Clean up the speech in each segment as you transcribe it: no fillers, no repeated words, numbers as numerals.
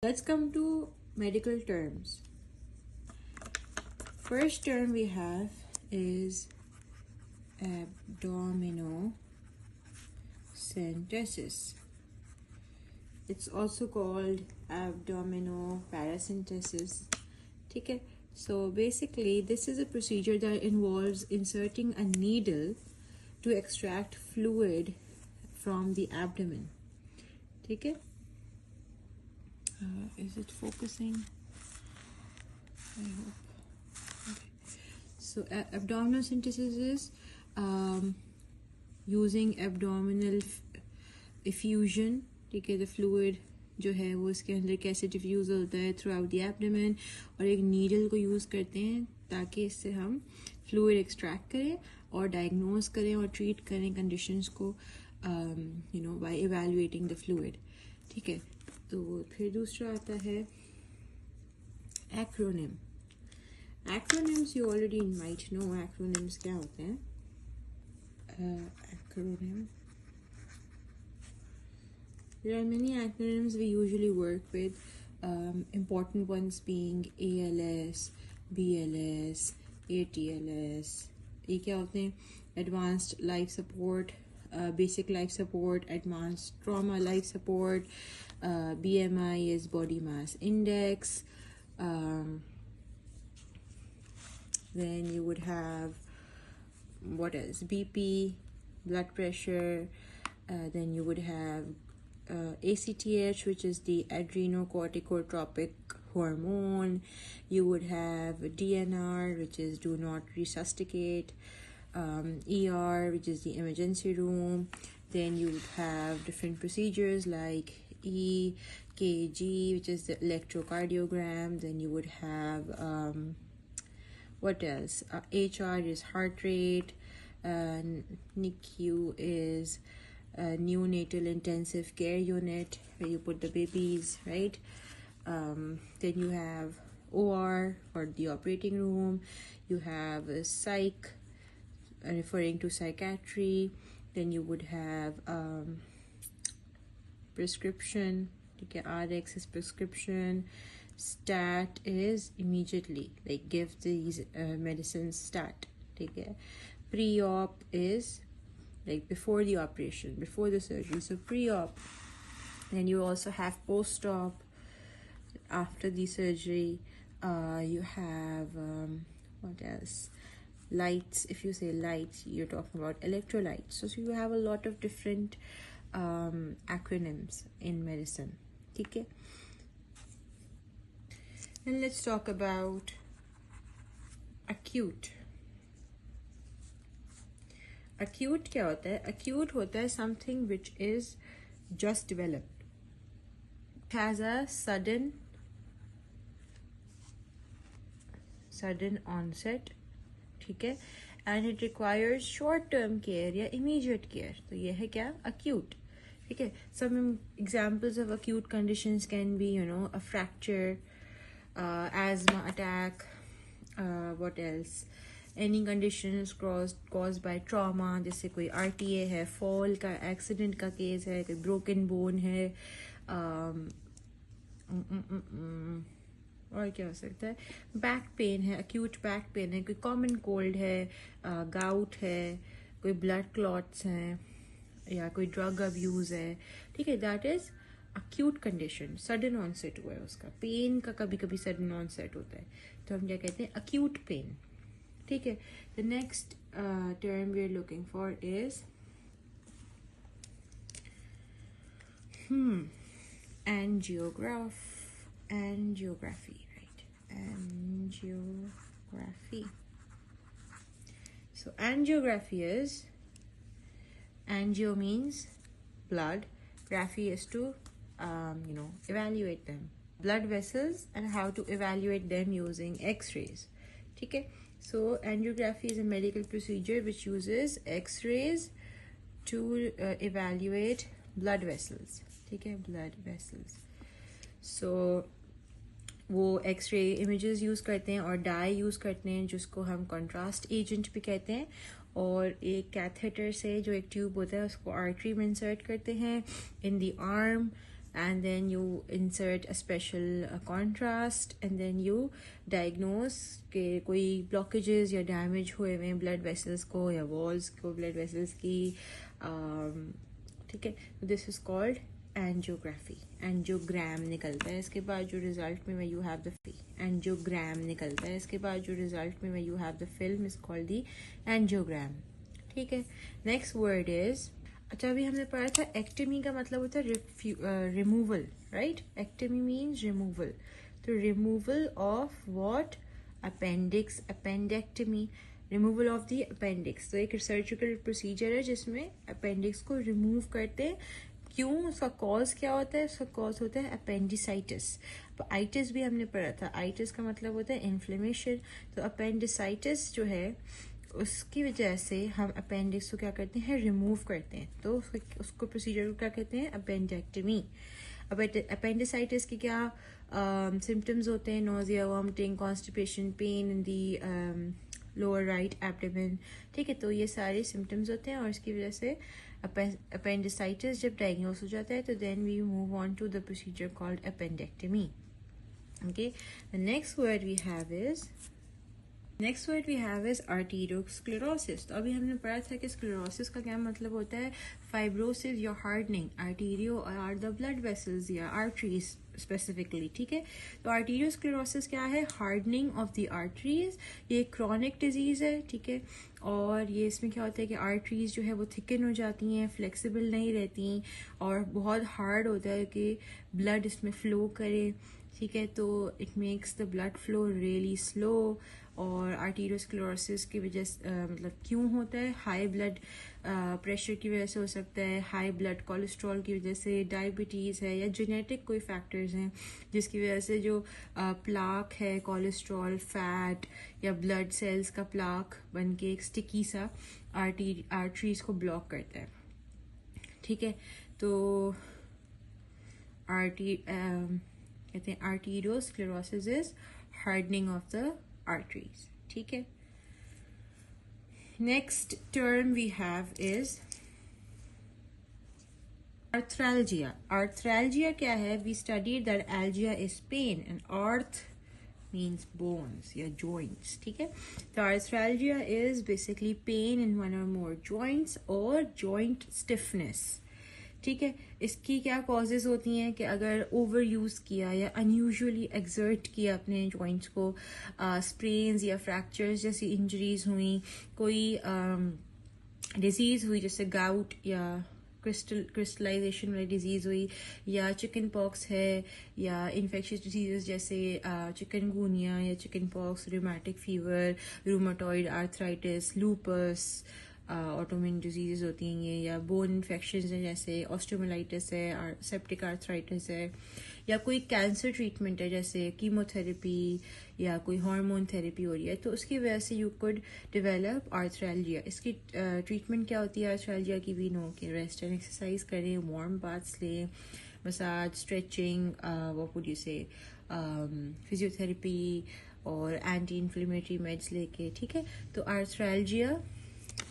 Let's come to medical terms. First term we have is abdominocentesis. It's also called abdominoparacentesis. Okay, so basically this is a procedure that involves inserting a needle to extract fluid from the abdomen. Okay, is it focusing? I hope. Okay. So abdominocentesis is using abdominal effusion. ठीक है, the fluid जो है वो इसके अंदर कैसे diffuse होता है थ्रू आउट द एब्डोमेन, और एक नीडल को यूज़ करते हैं ताकि इससे हम फ्लूइड एक्सट्रैक्ट करें और डायग्नोज करें और ट्रीट करें कंडीशंस को बाय इवैल्यूएटिंग द फ्लूइड. ठीक है, तो फिर दूसरा आता है acronym. Acronyms you already might know acronyms क्या होते हैं. Acronym, there are many acronyms we usually work with, important ones being ALS, BLS, ATLS. ये क्या होते हैं? Advanced life support, basic life support, advanced trauma life support. BMI is body mass index. Then you would have, what else? BP, blood pressure. Then you would have ACTH, which is the adrenocorticotropic hormone. You would have DNR, which is do not resuscitate. ER, which is the emergency room. Then you would have different procedures like EKG, which is the electrocardiogram. Then you would have what else? HR is heart rate. NICU is neonatal intensive care unit where you put the babies, right? Then you have OR or the operating room. You have psych, referring to psychiatry. Then you would have prescription. Okay, RX is prescription. Stat is immediately, like give these medicines stat. Okay, pre-op is like before the operation, before the surgery, so pre-op. Then you also have post-op, after the surgery. You have what else? Lights. If you say lights, you're talking about electrolytes. So you have a lot of different acronyms in medicine. Okay, and let's talk about acute. Acute क्या होता है? Acute होता है something which is just developed. It has a sudden onset, ठीक है, and it requires short term care या immediate care. तो ये है क्या? Acute. ठीक है. Some examples of acute conditions can be, a fracture, asthma attack, what else? Any conditions caused by trauma, जैसे कोई RTA है, fall का, accident का case है, कोई broken bone है, और क्या हो सकता है? बैक पेन है, acute बैक पेन है, कोई कॉमन कोल्ड है, गाउट है, कोई ब्लड क्लॉट्स हैं, या कोई ड्रग अब्यूज़ है. ठीक है, that is acute condition. Sudden onset हुआ है उसका. पेन का कभी कभी सडन ऑनसेट होता है, तो हम क्या कहते हैं? acute pain. ठीक है. The next term we are looking for is angiography, right? Angiography. So angiography is, angio means blood, graphy is to evaluate them, blood vessels, and how to evaluate them using x-rays. Okay, so angiography is a medical procedure which uses x-rays to evaluate blood vessels. ठीक है, blood vessels. So वो x ray images use करते हैं और dye use करते हैं, जिसको हम कंट्रास्ट एजेंट भी कहते हैं, और एक कैथेटर से जो एक ट्यूब होता है उसको आर्टरी में इंसर्ट करते हैं in the arm and then you insert a special contrast, and then you diagnose कि कोई blockages या damage हुए हुए blood vessels को या walls को blood vessels की, ठीक है. This is called angiography. Angiogram निकलता है इसके बाद जो result में you have the angiogram निकलता है इसके बाद जो result में you have the film is called the angiogram. ठीक है. Next word is, अच्छा अभी हमने पढ़ा था एक्टमी का मतलब होता है removal, right. Ectomy means removal. तो removal of what? Appendix. Appendectomy, removal of the appendix. तो एक सर्जिकल प्रोसीजर है जिसमें अपेंडिक्स को रिमूव करते हैं. क्यों? उसका कॉज क्या होता है? उसका कॉज होता है अपेंडिसाइटिस. आइटिस भी हमने पढ़ा था. आइटिस का मतलब होता है इन्फ्लेमेशन. तो अपेंडिसाइटिस जो है उसकी वजह से हम अपेंडिक्स को क्या करते हैं? रिमूव करते हैं. तो उसको प्रोसीजर को क्या कहते हैं? अपेंडेक्टमी. अपेंडिसाइटिस की क्या सिम्टम्स होते हैं? Nausea, vomiting, constipation, pain in the lower right abdomen. ठीक है. तो ये सारे सिम्टम्स होते हैं और इसकी वजह से अपेंडिसाइटिस जब डायग्नोस हो जाता है तो then we move on to the procedure called appendectomy. Okay. The next word we have is arteriosclerosis. तो अभी हमने पढ़ा था कि स्क्लेरोसिस का क्या मतलब होता है? फाइब्रोसिस या hardening. Arterio are the blood vessels या आर्टरीज स्पेसिफिकली. ठीक है. तो आर्टेरियोस्क्लेरोसिस क्या है? Hardening of the arteries. ये क्रॉनिक डिजीज है. ठीक है. और ये इसमें क्या होता है कि आर्टरीज जो है वो थिकन हो जाती हैं, फ्लेक्सिबल नहीं रहती और बहुत हार्ड होता है कि ब्लड इसमें फ्लो करे. ठीक है. तो it makes the blood flow really slow. और आर्टेरियोस्क्लेरोसिस की वजह से मतलब क्यों होता है? हाई ब्लड प्रेशर की वजह से हो सकता है, हाई ब्लड कोलेस्ट्रॉल की वजह से, डायबिटीज़ है या जेनेटिक कोई फैक्टर्स हैं जिसकी वजह से जो प्लाक है, कोलेस्ट्रॉल, फैट या ब्लड सेल्स का प्लाक बन के एक स्टिकी सा आर्टरीज को ब्लॉक करता है. ठीक है. तो कहते हैं arteriosclerosis is hardening of the arteries. ठीक है. Next term we have is arthralgia. Arthralgia क्या है? We studied that algia is pain and arth means bones या joints. ठीक है. तो arthralgia is basically pain in one or more joints or joint stiffness. ठीक है. इसकी क्या कॉजेज होती हैं कि अगर ओवर यूज किया या अनयूजुअली एक्सर्ट किया अपने जॉइंट्स को, स्प्रेन्स या फ्रैक्चर्स जैसी इंजरीज हुई, कोई डिजीज हुई जैसे गाउट या क्रिस्टलाइजेशन वाली डिजीज हुई, या चिकन पॉक्स है, या इन्फेक्शियस डिजीजेस जैसे चिकनगुनिया या chicken pox, rheumatic fever, rheumatoid arthritis, lupus, autoimmune diseases होती हैं ये, या बोन इन्फेक्शंस हैं जैसे ऑस्टियोमाइलाइटिस है, सेप्टिक आर्थराइटिस है, या कोई कैंसर ट्रीटमेंट है जैसे कीमोथेरेपी या कोई हार्मोन थेरेपी हो रही है, तो उसकी वजह से यू कुड डेवलप आर्थ्रैल्जिया. इसकी ट्रीटमेंट क्या होती है आर्थ्रैल्जिया की? भी नो कि रेस्ट एंड एक्सरसाइज करें, वार्म बाथ्स लें, massage, stretching, what would you से, फिजियोथेरेपी और एंटी इन्फ्लेमेटरी मेड्स लेके. ठीक है. तो आर्थ्रैल्जिया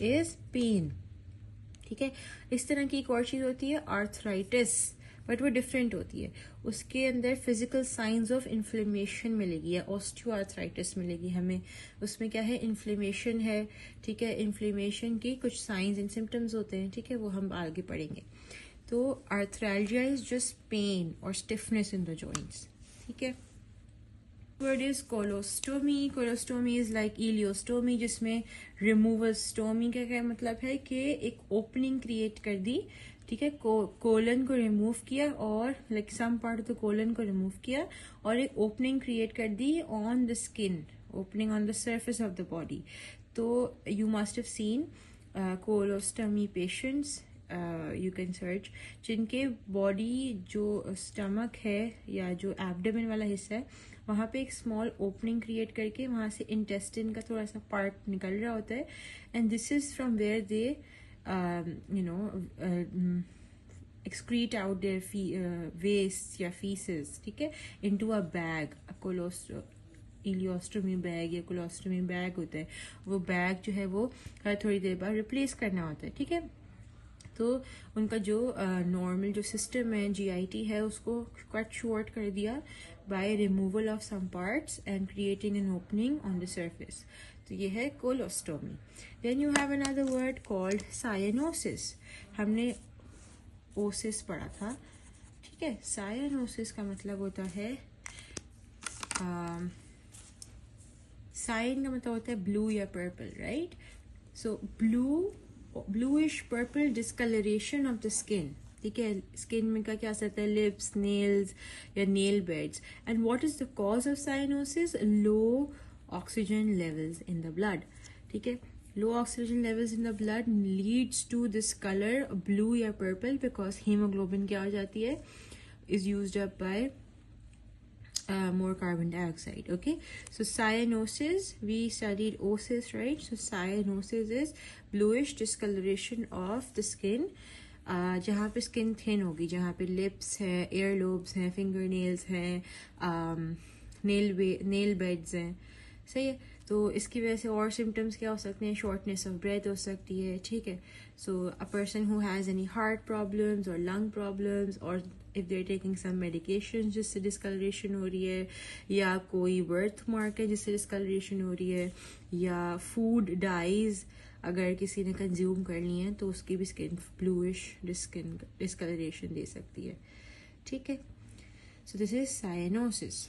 इज पेन. ठीक है. इस तरह की एक और चीज होती है आर्थराइटिस, बट वो डिफरेंट होती है. उसके अंदर फिजिकल साइंस ऑफ इन्फ्लेमेशन मिलेगी या ऑस्टियोआर्थराइटिस मिलेगी हमें. उसमें क्या है? इन्फ्लेमेशन है. ठीक है. इन्फ्लेमेशन की कुछ साइंस एंड सिम्टम्स होते हैं. ठीक है. वो हम आगे पढ़ेंगे. तो आर्थ्रैल्जिया इज जस्ट पेन और स्टिफनेस इन द जॉइंट्स. ठीक है. Word is colostomy. Colostomy is like ileostomy जिसमें removal. Stomy का क्या मतलब है कि एक ओपनिंग क्रिएट कर दी. ठीक है. कोलन को रिमूव किया और like some part of the colon को रिमूव किया और एक ओपनिंग क्रिएट कर दी on the skin, opening on the surface of the body. तो you must have seen colostomy patients, you can search, जिनके बॉडी जो स्टमक है या जो एब्डोमेन वाला हिस्सा है वहाँ पे एक स्मॉल ओपनिंग क्रिएट करके वहाँ से इंटेस्टिन का थोड़ा सा पार्ट निकल रहा होता है. And this is from where they excrete out their waste या feces. ठीक है. into a bag, a ileostomy bag या कोलोस्टोमी बैग होता है. वो बैग जो है वो हर थोड़ी देर बाद रिप्लेस करना होता है. ठीक है. तो उनका जो नॉर्मल जो सिस्टम है GIT है उसको कट शॉर्ट कर दिया by removal of some parts and creating an opening on the surface. तो ये है colostomy. Then you have another word called cyanosis. हमने ओसिस पढ़ा था, ठीक है. साइनोसिस का मतलब होता है साइन का मतलब होता है ब्लू या purple, right. So bluish purple discoloration of the skin, ठीक है. स्किन में क्या आता है, लिप्स, नेल्स या nail beds. And what is the cause of cyanosis? Low oxygen levels in the blood, ठीक है. Low oxygen levels in the blood leads to this color blue या purple because hemoglobin क्या हो जाती है, is used up by more carbon dioxide. Okay, so cyanosis, we studied osis, right? So cyanosis is bluish discoloration of the skin. जहाँ पे skin thin होगी, जहाँ पे लिप्स है, एयर लोब्स हैं, फिंगर नेल्स हैं, नेल बेड्स हैं, सही है. तो इसकी वजह से और सिम्टम्स क्या हो सकते हैं, शॉर्टनेस ऑफ ब्रेथ हो सकती है, ठीक है. So a person who has any heart problems और लंग प्रॉब्लम्स और if they are taking some medication जिससे डिस्कलरेशन हो रही है, या कोई बर्थ मार्क है जिससे डिस्कलरेशन हो रही है, या फूड डाइज अगर किसी ने कंज्यूम करनी है तो उसकी भी स्किन ब्लूइश डिस्कलरेशन दे सकती है, ठीक है. So this is cyanosis.